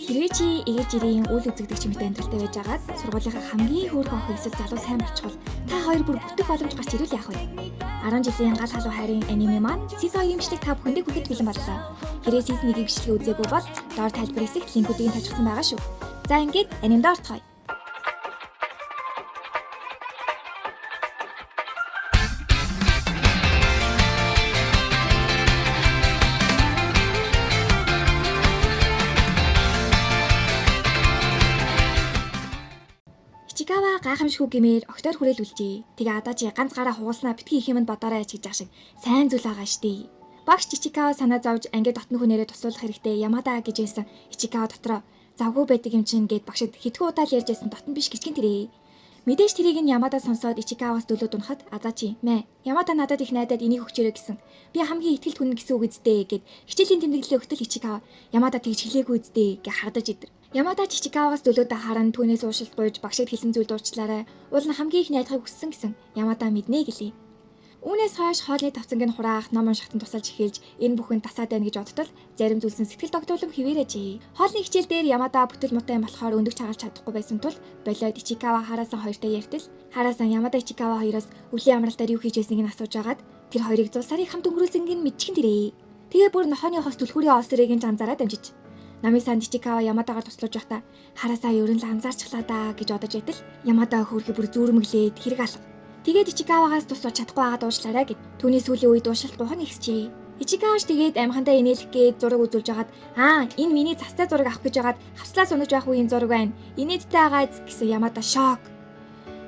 Хэрвээ чи эгэж ирийн үйл үзэгдэгч юмтай амьдралтай байж байгаад сургуулийнхаа хамгийн хөөрхөн охин эсвэл залуу сайн болчихвол та хоёр бүр бүтэх боломж гарч ирвэл яах вэ? 10 жилийн гал халуун хайрын аниме маань Season 2 имжлэг та бүхэндээ хүлээж бэлэн боллоо. Хэрвээ Season 1-ийг бичлэгээ үзээгүй бол доор тайлбар хэсэгт линкүүдийг тавьчихсан байгаа шүү. За ингээд анимд орцгоё. Ичикава гайхамшиггүй гэмээр огтоор хүрээлүүлжээ. Тэгээ Адажи ганц гараа хугалснаа битгий их юмд бодоорой гэж байгаа шиг сайн зүйл байгаа штий. Багш Ичикава санаа зовж анги дотны хүнээрээ туслуулах хэрэгтэй Ямада гэж хэлсэн. Ичикава дотроо завгүй байдаг юм чинь гэд багшд хитгүү удаал ярьж байсан дотн биш гिचгэн тэрээ. Мэдээж тэрийг нь Ямада сонсоод Ичикаваас дөлөөд унахад Адажи мэ Ямада надад их найдаад энийг өгчөөрэй гэсэн. Би хамгийн ихтгэл хүнэн гэсэн үг үздэй гэд хичээлийн тэмдэглэлээ өгтөл Ичикава Ямада тэгж хэлээгүй үздэй гэж хардаж идэр. Ямада Ичикаваас дөлөөд харан түүнээс уушлт гуйж багшид хэлсэн зүйл дуучлаарай. Уул нь хамгийн их найдахыг хүссэн гэсэн Ямада мэднэ гэлээ. Үүнээс хойш хоолны тавцангийн хураах, ном уншихтан тусалж эхэлж энэ бүхэн тасаад байна гэж бодтол зарим зүйлсэн сэтгэл тогтоолон хിവэрээжээ. Хоолны хичээл дээр Ямада бүтэл мутай болохоор өндөгч хагалж чадахгүй байсан тул болоод Ичикава Хараасан хоёртой ярьтал Хараасан Ямада Ичикава хоёроос өвлийн амралтаар юу хийж байсныг нь асууж агаад тэр хоёрыг зул сарыг хамт өнгөрүүлсэнг нь мэдчихэн тэрээ. Тэгээ бүр нохооны хос түлхүүрийн олсрыг нь занзаараад амжиж Нами санд Ичикава Ямадагаар туслаж байхдаа Харасаа ерөн л анзаарчлаа даа гэж бодож байтал Ямада хөөрхи бүр зүүрмэглээд хэрэг алга. Тэгээд Ичикавагаас тусч чадахгүй байгаад уушлаарай гэд түүний сүүлийн үед уушлалт гухан ихсчээ. Ичикаваш тэгээд амхандаа инээлэх гээд зураг үзүүлж хагаад энэ миний цастай зураг авах гэж хагаад хавслаас унаж байх үеийн зураг байна. Инээдтэй байгаа гэсэн Ямада шок.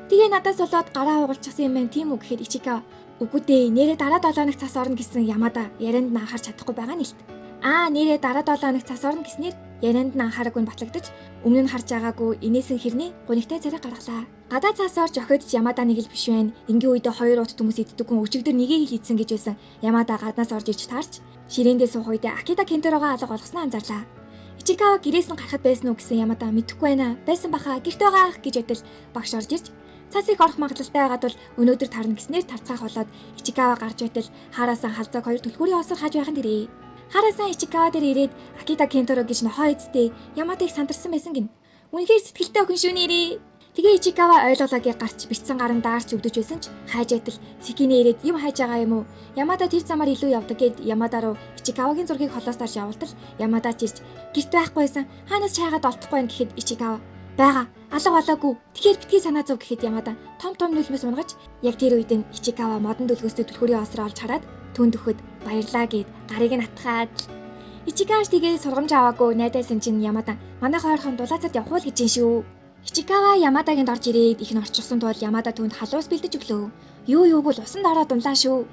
Тэгээ надаас болоод гараа угалчихсан юм байна тийм үү гэхэд Ичикава үгүй дээ нэрээ дараа 7 хоног цас орно гэсэн Ямада ярианд нь анхаарч чадахгүй байгаа нь л. Нэрээ дараа 7 хоног цас орно гэснээр ярианд нь анхаараагүй батлагдаж өмнө нь харж байгаагүй инээсэн хэрний гунигтай царай гаргалаа. Гадаа цаас орж охид Ямада нэг л биш байна. Ингийн үедээ хоёр уут хүмүүс иддэггүй өчигдөр нэгийг л идсэн гэж байсан. Ямада гаднаас орж ирж таарч ширээндээ суух үедээ Акита Кенторогоо алга болгосноо анзаарлаа. Ичикава гэрээс нь гарахад байсан уу гэсэн Ямада мэдэхгүй байна. Байсан баха гэрт байгаа гэж байтал багш орж ирж цасыг орох магадлалтай байгаад бол өнөөдөр тарна гэснээр тарцгаах болоод Ичикава гарч байтал Хараасан халзааг хоёр түлхүүрийн осор хааж байхын дэрээ. Хараасан Ичикава дээр ирээд Акита Кенторо гэж нохоо эцтэй Ямадыг сандарсан байсан гин. Үнэхээр сэтгэлтэй охин шүү нэрээ. Тэгээ Ичикава ойлголоогийн гарч битсэн гарын даарч өгдөж байсан ч хайж байтал Сикинэ ирээд юм хайж байгаа юм уу? Ямада тэр замаар илүү явдаг гэд Ямада руу Ичикавагийн зургийг холоос дарж явуултал Ямада ч ирж гэрт байхгүйсэн хаанаас чаагаад олдохгүй байх гэхэд Ичикава байгаа алга болоогүй тэгэхээр битгий санаа зов гэхэд Ямада том нүлмэс унгаж яг тэр үед нь Ичикава модон дөлгөөстэй түлхүүрийн осроо олж хараад түнд өгөхөд баярлаа гэд гарыг нь атгаад Ичикаваш тэгээ сургамж аваагүй найдасан чинь Ямада манай хоёрхон дулаацад явах уу гэж юм шүү. Ичикава Ямадагийн дорж ирээд их нь орчихсон тул Ямада түүнд халуус бэлдэж өглөө. Юу бол усанд ороод унлаа шүү.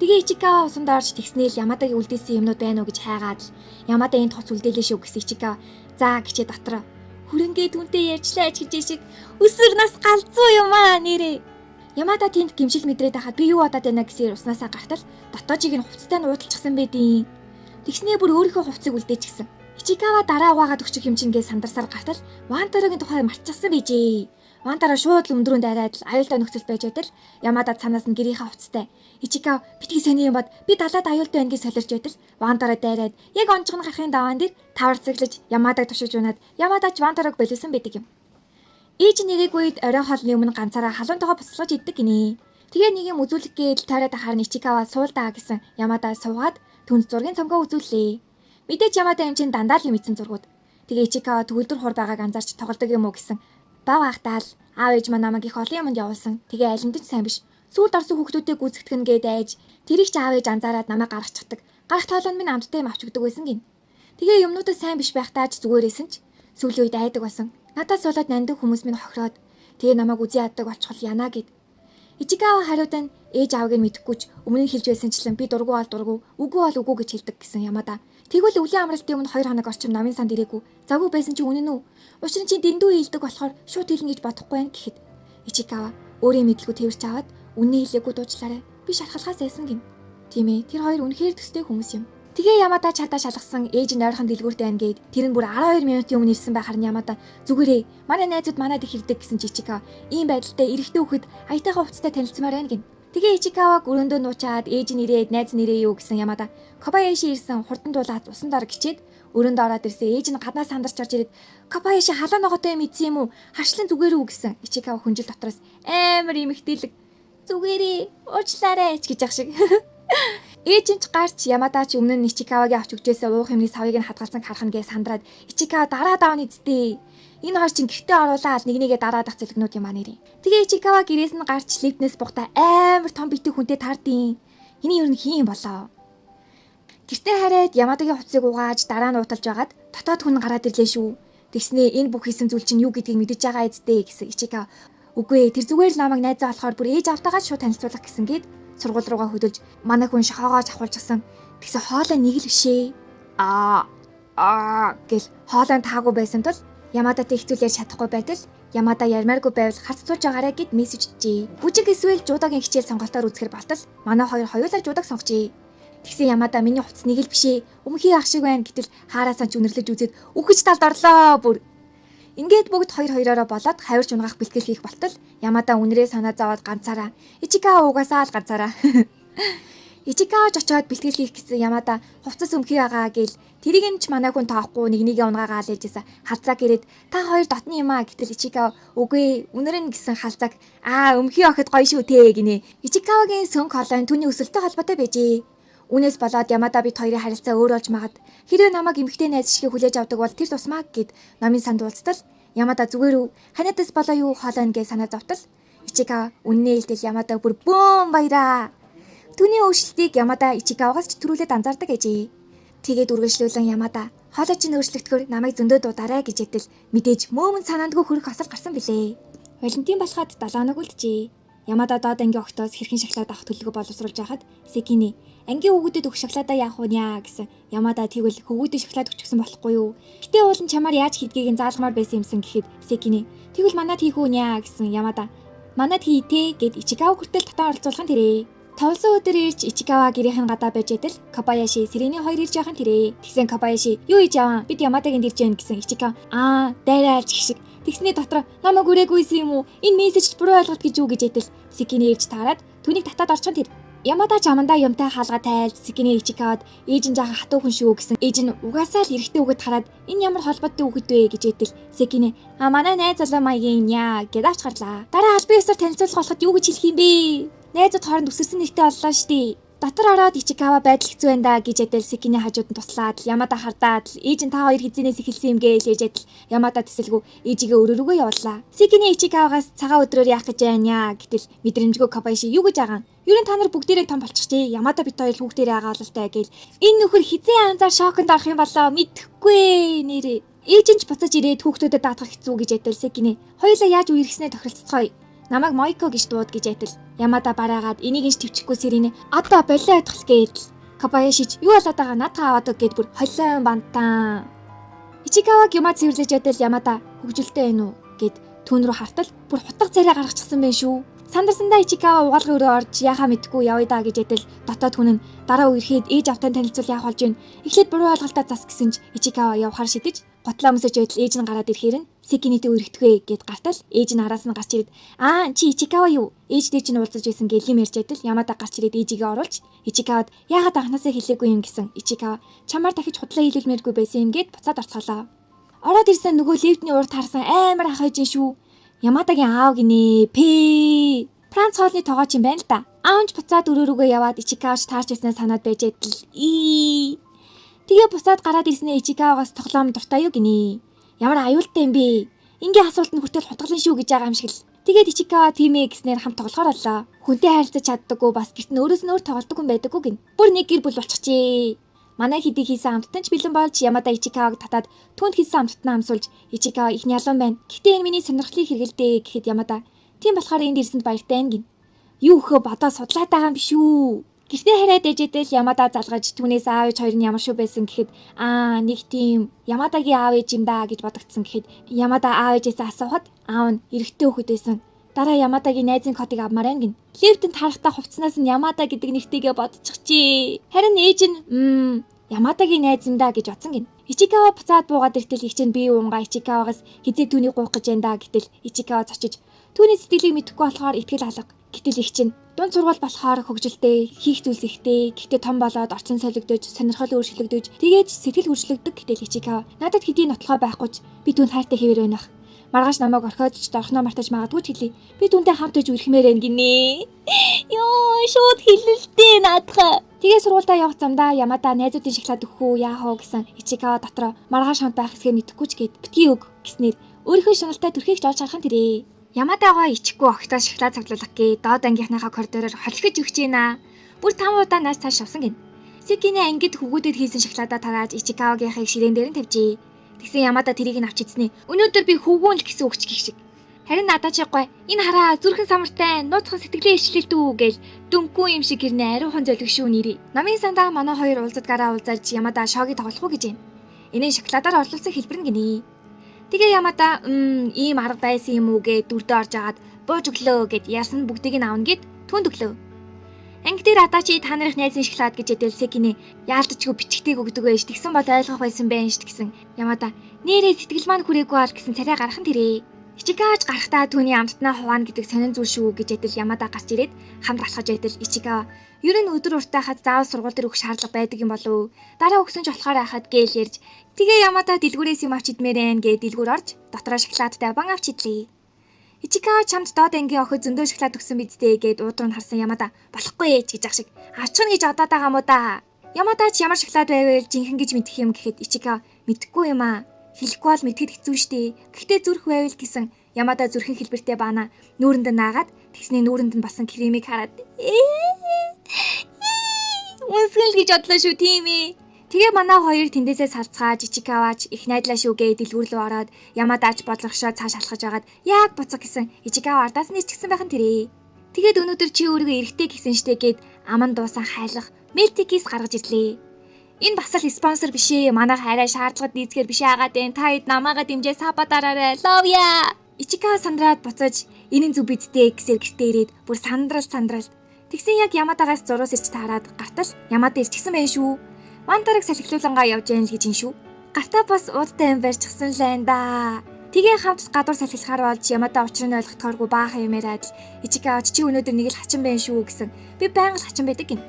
Тэгээ Ичикава усанд орж тэгснээл Ямадагийн үлдээсэн юмнууд байна уу гэж хайгаад Ямада энд хоц үлдээлээ шүү гэсэн Ичикава за гэчээ дотроо хүрэнгээ түнтэй ярьчлаа гэж шиг өсөр нас галзуу юм нэрээ. Ямада тэнд гимшил мэдрээд хахад би юу бодоод байна гэсээр уснасаа гартал дотоожийг нь хувцастай нь уудалчихсан байдیں۔ Тэгснээ бүр өөрийнхөө хувцсыг үлдээчихсэн. Ичикава дараа угаагаад өгчих юм чингээ сандарсаар гартал Вантарогийн тухай мартчихсан байжээ. Вантаро шууд л өндрөөнд арайд аюултай нөхцөл байж байтал Ямада цанаас нь гэрийнхаа хувцастай. Ичикава битгий сони юм бод би далаад аюултай байна гэж солирч байтал Вантаро дайраад яг онцгон гарахын даваан дээр таварцаглаж Ямадаг тушиж унаад Ямадаж Вантарог боловсон байдаг юм. Ээж нэрийг үед оройн хоолны өмнө ганцаараа халуунтайгаа буцалгаж иддэг гинэ. Тэгээ нэг юм үзүүлэх гээд тойроод харна Ичикава суулдаа гэсэн Ямада суугаад түнд зургийн цомгоо үзүүллээ. Мэдээж Ямада юм чин дандаа л юм эзэн зургууд. Тэгээ Ичикава төгөлдөр хур байгааг анзаарч тоглодог юм уу гэсэн. Бав ахтаал аав ээж маань намайг их олон юмд явуулсан. Тэгээ айлмд ч сайн биш. Сүүлд орсон хүүхдүүдээ гүйцэтгэн гээд айж тэрийг ч аав ээж анзаараад намайг гаргачихдаг. Гарах тоолонд минь амттай юм авч өгдөг байсан гин. Тэгээ юмнуудаа сайн биш байхтаа ч зүгээрээсэн ч сүүлийн үед айдаг байсан. Надаас болоод нандин хүмүүс минь хохироод тэгээ намайг үзий яддаг болчихвол яана гэд. Ичикава хариудан ээж аавыг мэдэхгүй ч өмнө нь хэлж байсанчлан би дургу бол дургу, үгүй бол үгүй гэж хэлдэг гэсэн Ямада. Тэгвэл өвлийн амралтын өмнө 2 хоног орчим намын санд ирээгүй. Завгүй байсан чи үнэн үү? Учир нь чи дэндүү хэлдэг болохоор шууд хэлнэ гэж бодохгүй байх гэхэд Ичикава өөрийн мэдлгүй тэрч аваад үнэн хэлээгүй дуучлаарай. Би шархалхаас айсан гин. Тийм ээ, тэр хоёр үнэхээр төстэй хүмүүс юм. Тэгээ Ямада чадаа шалгасан ээж нь ойрхон дэлгүүртэй байна гээд тэр нь бүр 12 минутын өмнө ирсэн байхаар Ямада зүгээрээ манай найзууд манайд их ирдэг гэсэн Ичикава ийм байдалтай эрэгтэй хүүхэд аятайхаа хувцастай танилцмаар байна гин. Тэгээ Ичикава өрөөндөө нуучаад ээж нь ирээд найз нэрээ юу гэсэн Ямада Кобаяши ирсэн хурдан дуулаад усан дор гिचээд өрөөндөө ороод ирсэн ээж нь гаднаас сандарч орж ирээд Кобаяши халаа ногоотой юм идсэн юм уу? Харшлан зүгээр үү гэсэн Ичикава хүнжил дотроос амар эмхтэлэг зүгээрээ уучлаарай гэж ах шиг. Ээж нь ч гарч Ямада ч өмнө нь Ичикавагийн авч өгчээсээ уух юмны савыг нь хадгалсан харахна гэж сандраад Ичикава дараад аавны эцтэй. Энэ хоёр чинь гэртээ оруулаад нэг нэгээ дараад ах зэлгнүүд юм аа нэрээ. Тэгээ Ичикава гэрээс нь гарч лифтнээс бухта амар том битэг хүнтэй таардیں۔ Эний ер нь хин болоо. Гэртээ хараад Ямадагийн хувцсыг угааж дараа нь ууталж байгаад дотоод хүн гараад ирлээ шүү. Тэгснээ энэ бүх хийсэн зүйл чинь юу гэдгийг мэдэж байгаа эцтэй гэсэн Ичикава. Үгүй тэр зүгээр л намайг найзаа болохоор бүр ээж автагаа шууд танилцуулах гэсэн гээд сургууль руугаа хөдөлж манай хүн шохоогоож авахулчихсан. Тэгсэн хоолой нэг л бишээ. Гэл хоолой таагүй байсан тул Ямадатай хэцүүлээр чадахгүй байтал Ямада ярмааргүй байвал харц сууж байгаарэ гэд мессеж ичээ. Бүжиг эсвэл жуудагийн хичээл сонголтоор үзэхэр болтол манай хоёр хоёулаа жуудаг сонгочээ. Тэгсэн Ямада миний хувцс нэг л бишээ. Өмхий ах шиг байна гэтэл хаараасаа ч үнэрлэж үзээд үхэж талд орлоо бүр. Ингээд бүгд хоёроо болоод хавирч унгаах бэлтгэл хийх болтол Ямада үнрээ санаа зовоод ганцаараа Ичикава угаасаа л ганцаараа. Ичикава ч очоод бэлтгэл хийх гэсэн Ямада хувцас өмхий байгаа гэл тэрийг нь ч манай хүн таахгүй нэгнийгээ унгаагаа л ээжээсээ халзааг ирээд та хоёр дотны юм аа гэтэл Ичикава үгүй үнэр нь гэсэн халзааг өмхий охид гоё шүү те гинэ. Ичикавагийн сөн колон түүний өсөлтөй холбоотой байжээ. Үүнээс болоод Ямада бит хоёрын харилцаа өөр болж магад хэрвээ намайг эмэгтэй найз шиг хүлээж авдаг бол тэр тусмаа гэд намын санд уулзтал Ямада зүгээр үү ханиадас болоо юу хоолойн гэж санаа зовтол Ичикава үннээ хэлтэл Ямада бүр бөөм баяраа. Түүний өөрчлөлтийг Ямада Ичикавагаас ч төрүүлээд анзаардаг гэжээ. Тэгээд үргэлжлүүлэн Ямада хоолой чинь өөрчлөгдөхөөр намайг зөндөө дуудаарай гэж ядэл мэдээж мөөмөн санаандгүй хөрөх осол гарсан билээ. Валентин болоход 7 хоног үлджээ. Ямада доод ангийн огтоос хэрхэн шоколад авах төлөвлөгөө боловсруулж байхад Секини ангийн хүүгүүдэд өгөх шоколадаа яах вэ гэсэн Ямада тэгвэл хүүгүүдэд шоколад өгчихсөн болохгүй юу? Гэтэ уул нь чамаар яаж хийдгийг заалгамаар байсан юмсан гэхэд Секини тэгвэл манад хийх үү нэ гэсэн Ямада манад хийтээ гэд Ичикава хүртэл татан оролцуулах нь тэрээ. Тавлсан өдөр ирж Ичикава гэрийнхэн гадаа байж идэл Кобаяши Сирэний хоёр ирж яхан тэрээ. Тэгсэн Кобаяши юу хийж яваа? Бид Ямадагийн дэрж яана гэсэн Ичикава дайрaalж гişиг. Тэгсний дотор намайг үрээгүйсэн юм уу? Энэ мессеж буруу ойлголт гэж юу гэж идэл Секини ирж таарад түүнийг татаад орчихсон тэр. Ямада ч амандаа юмтай хаалга тайлж Секини Ичикавад ээж нь жаахан хатуу хүн шүү гэсэн. Ээж нь угаасаа л эрэгтэй үгэд хараад энэ ямар холбоотой үгэд вэ гэж идэл Секини манай найз залуу маягийн яа гэд авч гарлаа. Дараа албан ёсоор танилцуулах болоход юу гэж хэлэх юм бэ? Найзууд хооронд үсэрсэн нэртэй боллоо штий. Дотор ороод Ичикава байдал хэцүү байна да гэж ядэл Секини хажууд нь туслаад Ямада хардаад ээж нь та хоёр хизэнээс эхэлсэн юм гээ лээж ядэл Ямада тэсэлгүй ээжигээ өрөөргөө явууллаа. Секини Ичикавагаас цагаан өдрөөр яах гэж байна гэтэл мэдрэмжгүй Кобаяши юу гэж агаан. Ер нь та нар бүгдээрээ том болчихжээ. Ямада бит хоёр хүүхдэрээ агаалалтай гээл. Энэ нөхөр хизээ анзаар шоконд орох юм болоо мэдэхгүй нэрээ. Ээж нь ч буцаж ирээд хүүхдүүдэд даатгах хэцүү гэж ядэл Секини. Хоёулаа яаж үерхснээ тохиролцоцгоё. Намайг Мойко гэж дууд гэж ядал Ямада бараагаад энийг нь төвчихгүй Сирэний одоо болоо ятгах гээл Кобаяши ч юу болоод байгаа надад аваад өг гэд бүр холион бантаа. Ичикаваг юмаа цэвэрлэж ядал Ямада хөгжилтэй байна уу гэд түүн рүү хартал бүр хутга царай гаргачихсан байх шүү. Сандарсандаа Ичикава угаалгын өрөө орж яхаа мэдгүй явъя да гэж ядал дотоод хүн нь дараа үерхэд ээж автан танилцуул яах болж байна. Эхлээд буруу ойлголтоо зас гэсэн ч Ичикава явахаар шидэж готлоо мөсөж байтал ээж нь гараад ирэхээр нь Секинитэй өргөтгөө гэд гартал ээж нь араас нь гарч ирээд чи Ичикава юу? Ээжтэй чинь уулзаж байсан гэлим ярьж байтал Ямада гарч ирээд ээжигээ оруулж Ичикавад яагаад анхнаасаа хэлээгүй юм гэсэн Ичикава чамаар дахиж худлаа хэлүүлмээргүй байсан юм гэд буцаад орцголоо. Ороод ирсэн нөгөө лифтний урд харсан амар ах хойж шүү. Ямадагийн аав гинэ Франц хоолны тогооч юм байна л да. Аавч буцаад өрөөрөөгөө яваад Ичикавч таарч ирснээ санаад байж байтал тэгээ буцаад гараад ирснээ Ичикавагаас тоглоом дуртай юу гинэ. Ямар аюултай юм бэ? Ингийн асуултанд хүртэл хутгалан шүү гэж байгаа юм шиг л. Тэгээд Ичикава тиймээ гэснээр хамт тоглохоор боллоо. Хүнтэй харилцаж чаддаггүй бас гэрт нь өөрөөс нь өөр тоглодог хүн байдаггүй гин. Бүр нэг гэр бүл болчихжээ. Манай хэдий хийсэн амттан ч бэлэн болж Ямада Ичикаваг татаад түүнд хийсэн амттнаа амсуулж Ичикава их нялуун байна. Гэхдээ энэ миний сонирхлыг хэрэгэлдэ гэхэд Ямада тийм болохоор энд ирсэнд баяртай байна гин. Юу хөө бодоо судлаад байгаа юм биш үү? Гэртээ хараад ээжэдэл Ямада залгаж түүнээс аав ээж хоёр нь ямар шүү байсан гэхэд нэг тийм Ямадагийн аав ээж юм да гэж бодогдсон гэхэд Ямада аав ээжээсээ асуухад аав нь эрэгтэй хүүхэд байсан. Дараа Ямадагийн найзын кодыг авмаар байна гин. Лифтэнд харахтаа хувцснаас нь Ямада гэдэг нэртэйгээ бодчихжээ. Харин ээж нь Ямадагийн найз юм да гэж бодсон гин. Ичикава буцаад буугаад иртэл их чинь бие уунгаа Ичикавагаас хизээ түүнийг гуйх гэж байна да гэтэл Ичикава цочиж түүний сэтгэлийг мэдэхгүй болохоор итгэл алга. Гэтэл их чинь дунд сургууль болохоор хөгжилтэй, хийх зүйлс ихтэй, гэхдээ том болоод орчин солигдож, сонирхол өөрчлөгдөж, тэгээд сэтгэл хөдлөгдөг гэтэл Ичикава надад хэдийн нотлохоо байхгүй ч би түүнд хайртай хэвээр байна. Маргааш намайг орхиодч дорхноо мартаж магадгүй ч хэлий. Би түүнтэй хамт иж үрхмээр байна гинэ. Йоо, шууд хэлэлтэй наадах. Тэгээ сургуультаа явах замдаа Ямада найзуудын шоколад өгөх үү, яах вэ гэсэн Ичикава дотроо маргааш хамт байх хэсгээ мэдэхгүй ч гээд битгий өг гэснээр өөрийнхөө шуналтай төрхийг жолж харах нь тэрэ. Ямадагаа ичихгүй огтоос шоколад цуглуулах гээ доод ангийнхныхаа коридороор холихиж өгч ийна. Бүр 5 удаа нааш цааш явсан гин. Секиний ангид хөвгүүдэд хийсэн шоколадаа тарааж Ичикавагийнхыг ширээн дээр нь тавьжээ. Тэгсэн Ямада тэрийг нь авч идснэ. Өнөөдөр би хөвгүүн л гэсэн өгч гих шиг. Харин надаачихгүй. Энэ хараа зүрхэн самартай, нууцхан сэтгэлээ ичлэлтүү гэл дүнгүй юм шиг гэрнэ ариухан зөлөг шүү нэрий. Намын сандаа манай хоёр уулзадгаараа уулзаж Ямада шогийг тоглох уу гэж байна. Энэ шоколадаар орлуулсан хэлбэр нь гинэ. Тэгээ Ямада ийм арга байсан юм уу гэд дүрдээ орж агаад бууж өглөө гэд яасан бүгдийг нь аавна гэд түнд өглөө. Анги дээр Адачи та нарыг найзын шоколад гэж эдэл Секиний яалтчгүй бичгтэйг өгдөг байж тэгсэн бол ойлгох байсан байх ш гэсэн Ямада нэрээ сэтгэл маань хүрээгүй ал гэсэн царай гарах нь тэрэ. Ичикавач гарахтаа түүний амттнаа хуваана гэдэг сонин зүйл шүү гэж эдэл Ямада гарч ирээд хамт алхаж эдэл Ичикава ер нь өдөр уртахад заавал сургууль дээр өгөх шаардлага байдаг юм болов уу? Дараа өгсөн ч болохоор ахад гээл ярьж тэгээ Ямада дэлгүүрээс юм авч идмээрэн гээ дэлгүүр орж дотроо шоколадтай бан авч идлээ. Ичикава чамд доод ангийн охид зөндөө шоколад өгсөн бидтэй гээд уудруу нь харсан Ямада болохгүй гэж ах шиг авчихна гэж одоод байгаа юм уу да. Ямада ч ямар шоколад байвал жинхэнэ гэж мэдэх юм гэхэд Ичикава мэдэхгүй юм аа. Хэлэхгүй бол мэдхэд хэцүү штэ. Гэхдээ зүрх байвал гэсэн Ямада зүрхэн хэлбэртэй баана нүүрэнд нь наагаад тэгсний нүүрэнд нь басан кремийг хараад үнсгэл гэж бодлоо шүү тийм ээ. Тэгээ манай хоёр тэндээсээ салцгааж Ичикавач их найдлаа шүүгээ дэлгүүр рүү ороод Ямадаач бодлогошоо цааш алхаж агаад яг буцаг гэсэн Ичикава ардаас нь ирчихсэн байх нь тэрэ. Тэгээд өнөөдөр чи өөрийгөө эргэтэй гэсэн штэ гээд аман дуусан хайлах мелтикис гаргаж ирлээ. Энэ бас л спонсор биш ээ. Манай хайраа шаардлагад дийцгээр биш агаад байна. Та хэд намайгаа дэмжээ сапатаарай. Love ya. Ичикава сандраад буцаж энэ зүг бидтэй гэсээр гэртээ ирээд бүр сандрал. Тэгсэн яг Ямадагаас зурус ирж таарад гартал Ямада ирчихсэн байх шүү. Вантарыг салхилуулангаа явж яана л гэж ин шүү. Гартаа бас уудтай юм барьчихсан л энэ да. Тэгээ хамт гадуур салхилахаар болж Ямада учрыг ойлгохдооргүй баахан юмэраад Ичикава чи өнөөдөр нэг л хачин байна шүү гэсэн. Би байнга л хачин байдаг гин.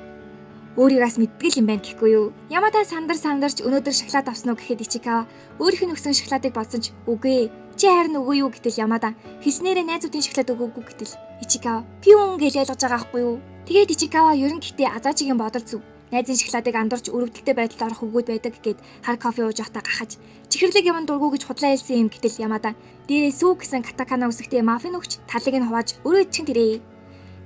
Өөрийгөөс мэддэг юм байна гэхгүй юу. Ямада сандарч өнөөдөр шоколад авсан уу гэхэд Ичикава өөрийнх нь өгсөн шоколадыг бодсон ч үгүй. Чи харин үгүй юу гэтэл Ямада хэлснээрээ найзуудын шоколад өгөөгүй гэтэл Ичикава пиун гэж ялгаж байгаа байхгүй юу. Тэгээд Ичикава ерөн гэхдээ Азачигийн бодол зүв. Найзын шоколадыг андуурч өрөвдөлтэй байдалд орох өгөөд байдаг гэгээд хар кофе ууж явахдаа гахаж чихэрлэг юм дургу гэж худлаа хэлсэн юм гэтэл Ямада дээрээ сүү гэсэн катакана үсэгтэй мафин өгч талыг нь хувааж өөрөө ичин тэрэ.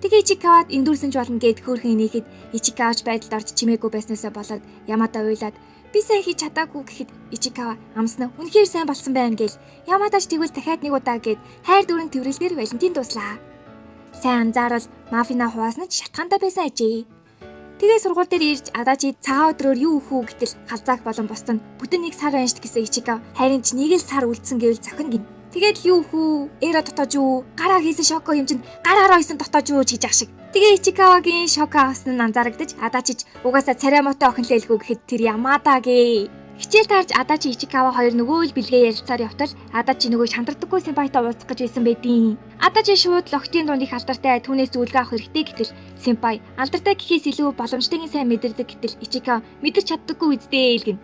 Тэгээ Ичикавад эндүрсэн ч болно гэд хөөрхөн инээхэд Ичикавач байдалд орж чимээгүй байснасаа болоод Ямада уйлаад би сайн хийж чадаагүй гэхэд Ичикава амснаа үнэхээр сайн болсон байна гээл Ямадаач тэгвэл дахиад нэг удаа гэд хайр дүүрэн тэрвэрлэлээр Валентин дуслаа. Сайн анзаарвал мафина хуваасан ч шатхантай байсан ажээ. Тэгээ сургууль дээр ирж Адачи цагаан өдрөөр юу өөх үү гэтэл халзаах болон бусд нь бүтэн нэг сар байнш гэсэн Ичикава харин ч нэг л сар үлдсэн гэвэл цохин гин. Тэгээд юу хүү? Эра дотоож юу? Гараар хийсэн шоко юм чин гараараа хийсэн дотоож юу гэж ах шиг. Тэгээ Ичикавагийн шоко авсан нь анзаарагдаж Адачич угаасаа царай мотой охин л хэлгүй гэхэд тэр Ямадагээ. Хичээл таарч Адачи Ичикава хоёр нөгөө л бэлгээ ярилцаар явтал Адачи нөгөө шантардаггүй сэмпайтай уулзах гэж байсан байдیں۔ Адачи шууд логтын дунд их алдартай түүнээс зөвлөгөө авах хэрэгтэй гэтэл сэмпай алдартай гэхээс илүү боломжтойг сайн мэдэрдэг гэтэл Ичикава мэдэрч чаддаггүй үстэй илгэн.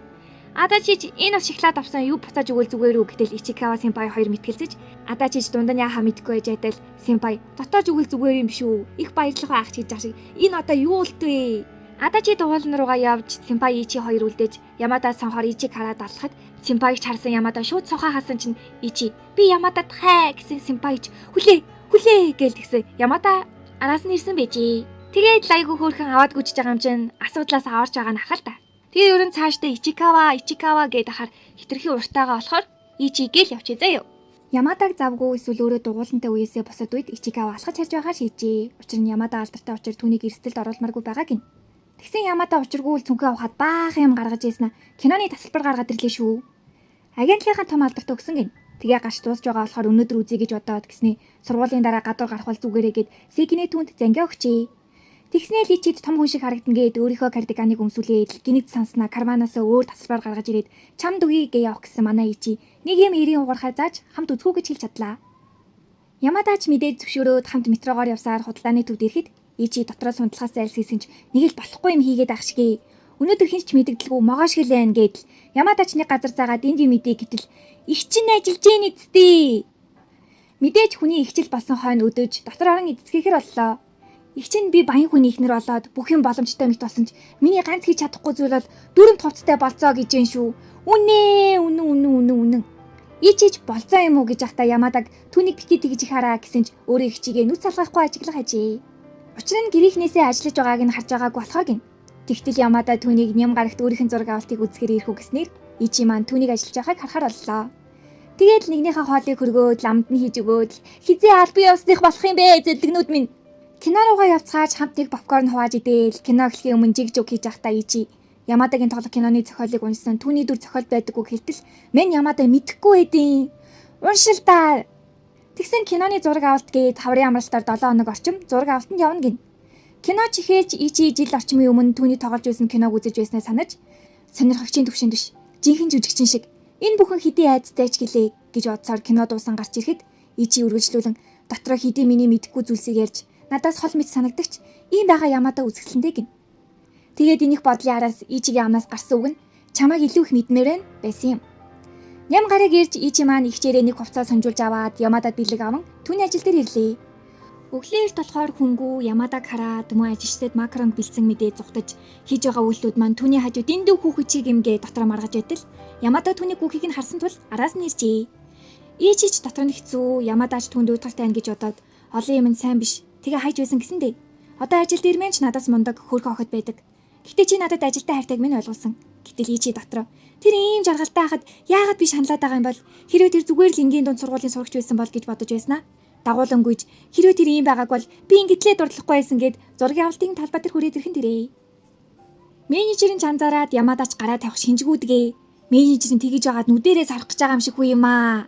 Адачич энэ бас шоколад авсан юу буцааж өгвөл зүгээр үү гэтэл Ичикава сэмпай хоёр мэтгэлцэж Адачич дунд нь яхаа мэдгүй байж айтал сэмпай дотоож өгвөл зүгээр юм шүү. Их баярлах байх гэж ах шиг энэ одоо юу болт вэ? Адачи дугуйлан руугаа явж сэмпай Ичи хоёр үлдээж Ямада сонхоор Ичиг хараад алхахад сэмпайг харсан Ямада шууд сухаа хасан чинь Ичи би Ямадад хай гэсэн сэмпайч хүлээ гээл тэгсэн Ямада араас нь ирсэн байжээ. Тэгээд лайгу хөөрхөн аваад гүжиж байгаа юм чинь асуудлаас аварч байгаа нь ахал та. Тэгээ ерөн цаашдаа Ичикава гээд ахаар хитрхи уртаагаа болохоор Ичи гээл явчихъя заяа. Ямадаг завгүй эсвэл өөрөө дугуулантай үеэсээ босоод үед Ичикава алхаж харж байхаар шийджээ. Учир нь Ямада алдартай учраас түүнийг эрсдэлд оруулмааргүй байгаа гин. Тэгсэн Ямада учиргүй л цүнхээ авахад баахан юм гаргаж ийснэ. Киноны тасалбар гаргаад ирлээ шүү. Агентлийнхаа том алдартай өгсөн гин. Тэгээ гаш дуусж байгаа болохоор өнөөдөр үзье гэж бодоод гисний сургуулийн дараа гадуур гарах бол зүгээрээ гээд Секиний түнд зангиа өгчээ. Тэгснээл Ичид том хүн шиг харагдана гээд өөрийнхөө кардиганыг өмсүүлээд гинэт санснаа карманаас өөр тасалбар гаргаж ирээд чамд үгүй гээ явах гэсэн манай Ичи нэг юм эрийн угархаа зааж хамт үзхүү гэж хэлж чадлаа. Ямадаач мэдээд зөвшөөрөөд хамт метрогоор явсаар худалдааны төвд ирэхэд Ичи дотроос унтлахаас зайлсхийсэн ч нэг л болохгүй юм хийгээд ах шигээ. Өнөөдөр хинч мэдэгдэлгүй могоо шиг л байна гэдэл Ямадаачны газар заагаад энд юм мэдээ гэтэл их чинь ажиллаж гин эцдээ. Мэдээж хүний ихчил болсон хойно өдөөж дотор орон эцгэхэр боллоо. Их чинь би баян хүний ихнэр болоод бүх юм боломжтой мэт болсон ч миний ганц хийж чадахгүй зүйл бол дүрм товцтой болцоо гэж юм шүү. Үнэн. Ичиж болцоо юм уу гэж ахта Ямадаг түүнийг бити тэгж их хараа гэсэн ч өөрөө их чигээ нүц салгахгүй ажиглах ажээ. Учир нь гэрийнхнээсээ ажиллаж байгааг нь харж байгаагүй болохоор гин. Тэгтэл Ямада түүнийг ням гарагт өөрийнх нь зураг авалтыг үзэхээр ирэх үү гэснээр Ичи маань түүнийг ажиллаж байгааг харахаар боллоо. Тэгээд нэгнийхээ хоолыг хөргөөд ламд нь хийж өгөөд хизээ албан ёсных болох юм бэ зэлдэгнүүд минь. Кино руугаа явцгааж хамт нэг попкорн хувааж идээл кино эхлэхийн өмнө жиг жиг хийж ахта Ичи Ямадагийн тоглох киноны зохиолыг уншсан түүний дүр зохиол байдаггүй хэлтэл мен Ямада мэдэхгүй эдийн. Уншил та. Тэгсэн киноны зураг авалт гээд хаврын амралтаар 7 хоног орчим зураг авалтанд явна гин. Кино чихээж Ичи жил орчмын өмнө түүний тоглож байсан киног үзэж байснаа санаж сонирхогчийн төвшөнд биш жинхэнэ жүжигчин шиг энэ бүхэн хэдий айцтай ч гэлээ гэж бодсоор кино дуусан гарч ирэхэд Ичи үргэлжлүүлэн дотроо хэдий миний мэдэхгүй зүйлсийг ярьж надаас хол мэд санагдагч ийм байгаа Ямада үзэсгэлэнтэй гин. Тэгээд энийх бодлын араас Ичигийн амнаас гарсан үг нь чамайг илүү их мэдмээр байсан юм. Ням гараг ирж Ичи маань ихчээрээ нэг хувцас сонжуулж аваад Ямадад бэлэг аван түүний ажил дээр ирлээ. Өглөө эрт болохоор хүнгүү Ямадаг хараад мөн ажилчдад макронг бэлдсэн мэдээ зүгтаж хийж байгаа үйлдэлүүд маань түүний хажуу дэндүү хүүхэд чиг юмгээ дотор маргаж байтал Ямада түүний хүүхийг нь харсан тул араас нь иржээ. Ичиж дотор нь хэцүү Ямадаач түүнд уйтгартай байна гэж бодоод олон юм нь сайн биш. Тэгээ хайж байсан гэсэн дээ. Одоо ажил дээр мэн ч надаас мундаг хөрхөн охид байдаг. Гэтэ чи надад ажилдаа хайртайг минь ойлгуулсан. Гэтэл Ичи дотроо тэр ийм жаргалтай хахад яагаад би шаналаад байгаа юм бол хэрвээ тэр зүгээр л энгийн дунд сургуулийн сурагч байсан бол гэж бодож байснаа. Дагуулангүйж хэрвээ тэр ийм байгааг бол би ингэтлээ дурдлахгүй байсан гэд зургийн авалтын талбай дээр хүрээд ирхэн тэрээ. Менежерийн чанзаараад Ямадаач гараа тавих шинжгүүдгээ. Менежерийн тэгэж байгаад нүдэрээс харах гэж байгаа юм шиг хүү юм аа.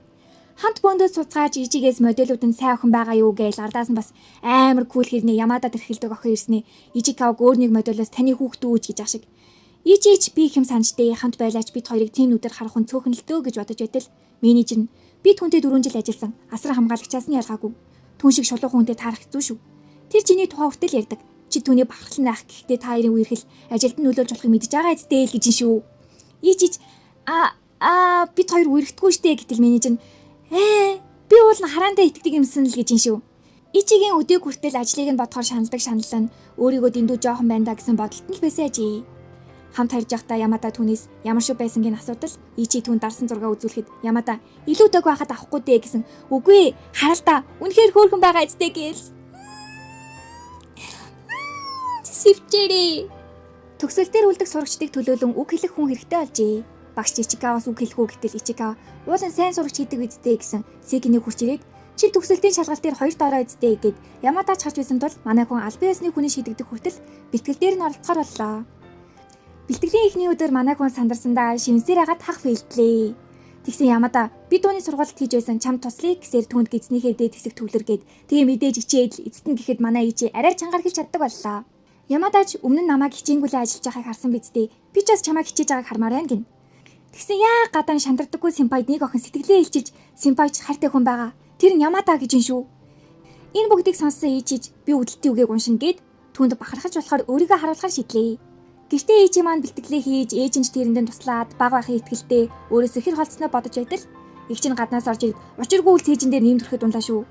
Хамт бөөндөөс суцгааж Ичигээс модельүүд нь сайн охин байгаа юу гэж ардаас нь бас амар кул хэрнээ Ямадад тэрхэлдэг охин ирснээ Ичикав өөр нэг моделоос таны хүүхдүүч гэж ах шиг. Ичиж би хэм санжтэй хамт байлаач бид хоёрыг тийм нүдээр харах нь цөөхөн л дөө гэж бодож байтал менежер нь би түүнтэй 4 жил ажилласан асар хамгаалагчаас нь ялгаагүй. Түүн шиг шулуун хүнтэй таарах хэцүү шүү. Тэр чиний тухай хүртэл ярьдаг. Чи түүний бахархал наах гэхдээ та хоёрын үерхэл ажилд нь нөлөөлж болохыг мэдж байгаа эцтэй л гэж шүү. Ичиж бид хоёр үерхдэггүй штэ гэтэл менежер нь би уул нь хараандаа итгэдэг юмсан л гэж шүү. Ичигийн өдөг хүртэл ажлыг нь бодохоор шаналдаг шанал нь өөрийгөө дэндүү жоохон байна да гэсэн бодолт нь л байсан ажээ. Хамт харж байхдаа Ямада түүнээс ямар шүү байсангийн асуудал Ичи түүнд дарсан зураг үзүүлэхэд Ямада илүү дөг байхад авахгүй дээ гэсэн үгүй харал та үнэхээр хөөрхөн байгаа эцтэй гээл. Сивчэри. Төгсөл дээр үлдэх сурагчдыг төлөөлөн үг хэлэх хүн хэрэгтэй болжээ. Багш Ичикаваас үг хэлэх үү гэтэл Ичикава уулын сайн сурагч хийдэг үсттэй гэсэн Секиний хурц ирээд чи төгсөлтийн шалгалт дээр 2 доороо эзтэй гэд Ямадаач харж байсан тул манай хүн албан ёсны хүний шийдэгдэх хүртэл бэлтгэл дээр нь оролцохоор боллоо. Бэлтгэлийн эхний өдөр манай хүн сандарсандаа шивнсээр хагаад хах фейлдлээ. Тэгсэн Ямада би дууны сургуульд хийж байсан чам туслая гэсээр түүнд гидснийхээ дээд хэсэг төвлөргээд тэгээ мэдээж ичээд л эцэст нь гэхэд манай Ичи арай чангаар хэлж чаддаг боллоо. Ямадаач өмнө нь намайг хичээнгүлээ ажиллаж байгааг харсан бидтэй. Би ч бас чамайг хичээж байгааг хармаар байна гин. Тэгсэн яа гадаа шандардаггүй симпайд нэг охин сэтгэлээ илчилж симпайч хайртай хүн байгаа. Тэр нь Ямада гэж юм шүү. Энэ бүгдийг сонссон Ичиж би үдэлтийн үгийг уншина гэд түүнд бахархаж болохоор өөрийгөө харуулахар шийдлээ. Гэртээ Ичи маань бэлтгэлээ хийж ээжинч тэрэндээ туслаад баг байхын ихтгэлтэй өөрөөсөө хэр холцсноо бодож байтал их чинь гаднаас орж ирээд учиргүй үл цээжин дээр нэм төрөхөд унлаа шүү.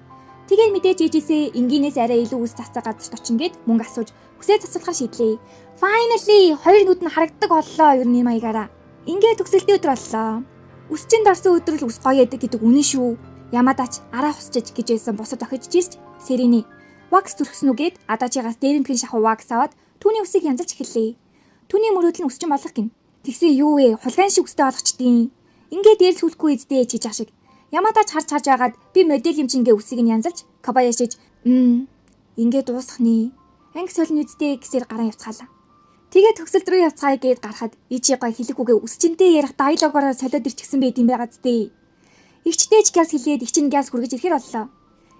Тэгээд мэдээж ээжээсээ энгийнээс арай илүү үс цацаа газарт очино гэд мөнгө асууж хүсээ цацуулахар шийдлээ. Finally хоёр нүд нь харагддаг боллоо ер нь маягаараа. Ингээд төгсөлтийн өдөр боллоо. Үсчинд орсон өдөр л ус гоё яадаг гэдэг үнэн шүү. Ямадаач араа хусчиж гэж байсан босод охиж жирч Сэриний вакс төрхсөн үгээд Адачигаас дээрэмхэн шахуу вакс аваад түүний үсийг янзалж эхэллээ. Түүний мөрөөдөл нь үсчин болох гин. Тэгсэн юу вэ? Хулгайн шиг үстэй болгочдیں۔ Ингээд дээр сүлэхгүй эздээ чиж ах шиг. Ямадаач харж байгаад би модель юм чингээ үсийг нь янзалж Кабаяшиж ингээд дуусах нэ. Анги солин үздэй гэсээр гараа явцгаалаа. Тэгээд төгсөлт рүү явцгаая гээд гарахад Ичи гой хэлэх үгээ үсчинтэй ярих дайлогоор солиод ирчихсэн байт юм байгаа зү. Игчтэйч газ хэлээд игчин газ хүргэж ирэхэр боллоо.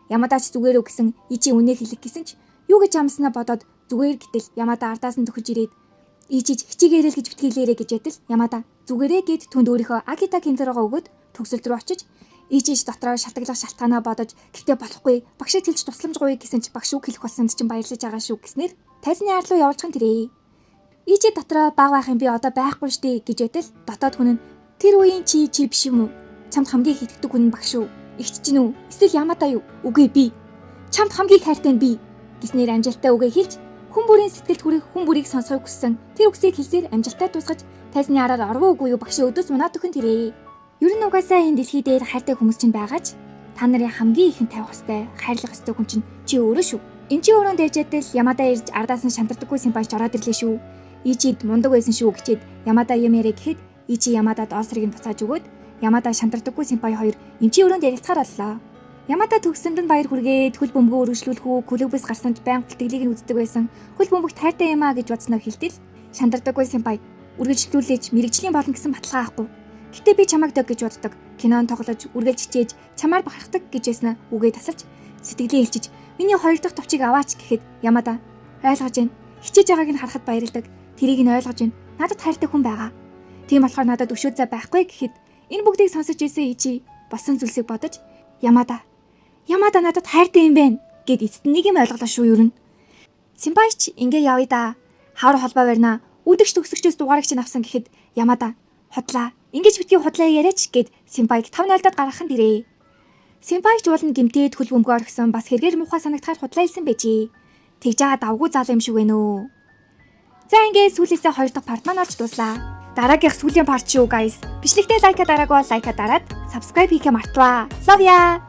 Ямадаач зүгээр үг гэсэн Ичи үнэ хэлэх гэсэн ч юу гэж амснаа бодоод зүгээр гэтэл Ямада ардаас нь төхөж ирээд Ичиж хичээгээрэл гэж битгийлээрэ гэж ядал Ямада зүгээрээ гэд түнд өөрийнхөө Акита кинзорогоо өгөөд төгсөлт рүү очиж Ижиж дотроо шалтгаалах шалтгаанаа бодож гэхдээ болохгүй багшид хэлж тусламжгүй гэсэн ч багш үг хэлэх болсонд чинь баярлаж байгаа шүү гэснээр тайзны ар руу явуулчихan тэрээ. Ижи дотроо баг байх юм би одоо байхгүй штий гэж байтал дотоод хүн нь тэр үеийн чи биш юм уу? Чамд хамгийн хитгдэг хүн нь багш шүү. Игч чинь үү? Эсвэл Ямада юу? Үгүй би. Чамд хамгийн хайртай нь би гэснээр амжилттай үгээ хэлж хүн бүрийн сэтгэлд хүрэх хүн бүрийг сонсохыг хүссэн. Тэр үгсийг хэлсээр амжилттай дуусгаж тайзны араар орвоо үгүй юу багш өдөөс унаад өгөн тэрээ. Ер нь угаасаа энэ дэлхий дээр хайртай хүмүүс чинь байгаач та нарын хамгийн ихэнд тавих хэвээр хайрлах хэвээр хүн чинь чи өөрөө шүү. Энд чи өөрөө дэржэтэл Ямада ирж ардаас нь шантардаггүй симпайч ороод ирлээ шүү. Ичид мундаг байсан шүү гэчээд Ямада юм яриа гэхэд Ичи Ямадад оосрыг нь буцааж өгөөд Ямада шантардаггүй симпай хоёр энд чи өөрөө ярилцахаар боллоо. Ямада төгсөнд нь баяр хүргээд хөл бөмбөгөө өргөжлүүлэх үү клубээс гарсанд байнга бэлтгэлийг нь үздэг байсан. Хөл бөмбөгт хайртай юм аа гэж бодсноо хэлтэл шантардаггүй симпай үргэлжлүүлээч мэрэгжлийн болно гэсэн баталгаа авахгүй. Гэтэ би чамайг дог гэж боддог. Кинон тоглож, үргэлж хичээж, чамаар бахархдаг гэж яснаа үгээ тасалж, сэтгэлээ хэлчиж, миний хоёр дахь товчийг аваач гэхэд Ямада ойлгож байна. Хичээж байгааг нь харахад баярлдаг. Тэрийг нь ойлгож байна. Надад хайртай хүн байгаа. Тийм болохоор надад өшөө зай байхгүй гэхэд энэ бүгдийг сонсож ирсэн Ичи болсон зүйлсийг бодож Ямада надад хайртай юм байна гэд эцэст нэг юм ойлголоо шүү юу. Симпайч ингээ явъя да. Хавар холбоо барина. Үдэгч төгсөгчөөс дугаарыг чинь авсан гэхэд Ямада хотлаа. Ингэж битгий худлаа яриач гэд Симпайг 5-0-дод гаргахан дирээ. Симпайч уулна гимтээд хөл бөмбөгөөр орхисон бас хэрэгэр муухай санагтахаар худлаа хэлсэн байжээ. Тэгж байгаа давгүй заал юм шиг байна уу. За ингээд сүүлээсээ 2 дахь парт маань олж дууслаа. Дараагийнх сүүлийн парт шүү guys. Бичлэгтээ лайка дараагүй лайка дараад subscribe хийхээ мартваа. Love ya.